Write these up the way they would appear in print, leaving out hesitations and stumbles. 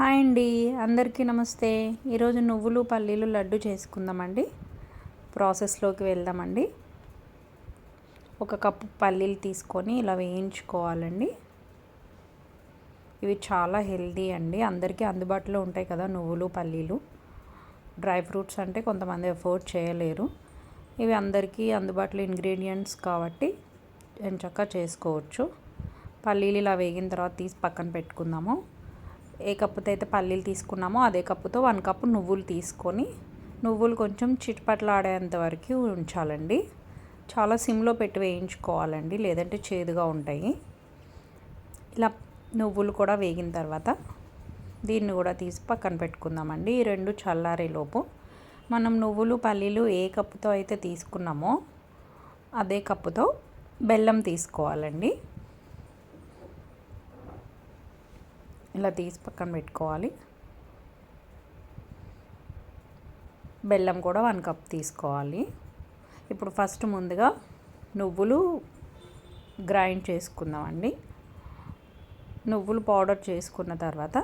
Hi అండి, అందరికీ నమస్తే. ఈరోజు నువ్వులు పల్లీలు లడ్డు చేసుకుందామండి. ప్రాసెస్లోకి వెళ్దామండి. ఒక కప్పు పల్లీలు తీసుకొని ఇలా వేయించుకోవాలండి. ఇవి చాలా హెల్దీ అండి, అందరికీ అందుబాటులో ఉంటాయి కదా నువ్వులు పల్లీలు. డ్రై ఫ్రూట్స్ అంటే కొంతమంది అఫోర్డ్ చేయలేరు. ఇవి అందరికీ అందుబాటులో ఇంగ్రీడియంట్స్ కాబట్టి ఎంచక్కా చేసుకోవచ్చు. పల్లీలు ఇలా వేగిన తర్వాత తీసి పక్కన పెట్టుకుందాము. ఏ కప్పుతో అయితే పల్లీలు తీసుకున్నామో అదే కప్పుతో 1 కప్పు నువ్వులు తీసుకొని నువ్వులు కొంచెం చిటపటలాడేంత వరకు ఉంచాలండి. చాలా సిమ్లో పెట్టి వేయించుకోవాలండి, లేదంటే చేదుగా ఉంటాయి. ఇలా నువ్వులు కూడా వేగిన తర్వాత దీన్ని కూడా తీసి పక్కన పెట్టుకుందామండి. ఈ రెండు చల్లారేలోపు మనం నువ్వులు పల్లీలు ఏ కప్పుతో అయితే తీసుకున్నామో అదే కప్పుతో బెల్లం తీసుకోవాలండి. ఇలా తీసి పక్కన పెట్టుకోవాలి. బెల్లం కూడా 1 కప్ తీసుకోవాలి. ఇప్పుడు ఫస్ట్ ముందుగా నువ్వులు గ్రైండ్ చేసుకుందామండి. నువ్వులు పౌడర్ చేసుకున్న తర్వాత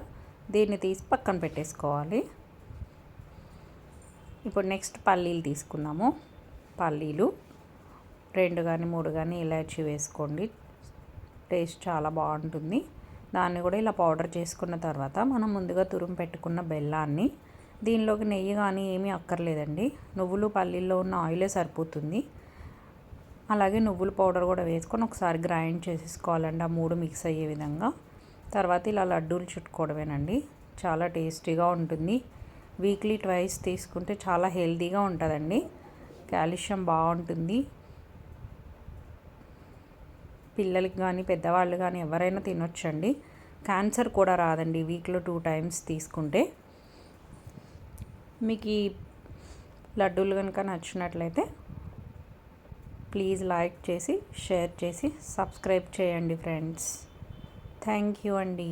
దీన్ని తీసి పక్కన పెట్టేసుకోవాలి. ఇప్పుడు నెక్స్ట్ పల్లీలు తీసుకుందాము. పల్లీలు 2 కానీ 3 కానీ ఇలాచి వేసుకోండి, టేస్ట్ చాలా బాగుంటుంది. దాన్ని కూడా ఇలా పౌడర్ చేసుకున్న తర్వాత మనం ముందుగా తురుము పెట్టుకున్న బెల్లాన్ని, దీనిలోకి నెయ్యి కానీ ఏమీ అక్కర్లేదండి, నువ్వులు పల్లీల్లో ఉన్న ఆయిలే సరిపోతుంది. అలాగే నువ్వుల పౌడర్ కూడా వేసుకొని ఒకసారి గ్రైండ్ చేసేసుకోవాలండి, ఆ 3 మిక్స్ అయ్యే విధంగా. తర్వాత ఇలా లడ్డూలు చుట్టుకోవడమేనండి. చాలా టేస్టీగా ఉంటుంది. వీక్లీ ట్వైస్ తీసుకుంటే చాలా హెల్తీగా ఉంటుందండి. కాల్షియం బాగుంటుంది. పిల్లలకి కానీ పెద్దవాళ్ళు కానీ ఎవరైనా తినొచ్చండి. క్యాన్సర్ కూడా రాదండి వీక్లో 2 టైమ్స్ తీసుకుంటే. మీకు ఈ లడ్డూలు కనుక నచ్చినట్లయితే ప్లీజ్ లైక్ చేసి షేర్ చేసి సబ్స్క్రైబ్ చేయండి ఫ్రెండ్స్. థ్యాంక్ యూ అండి.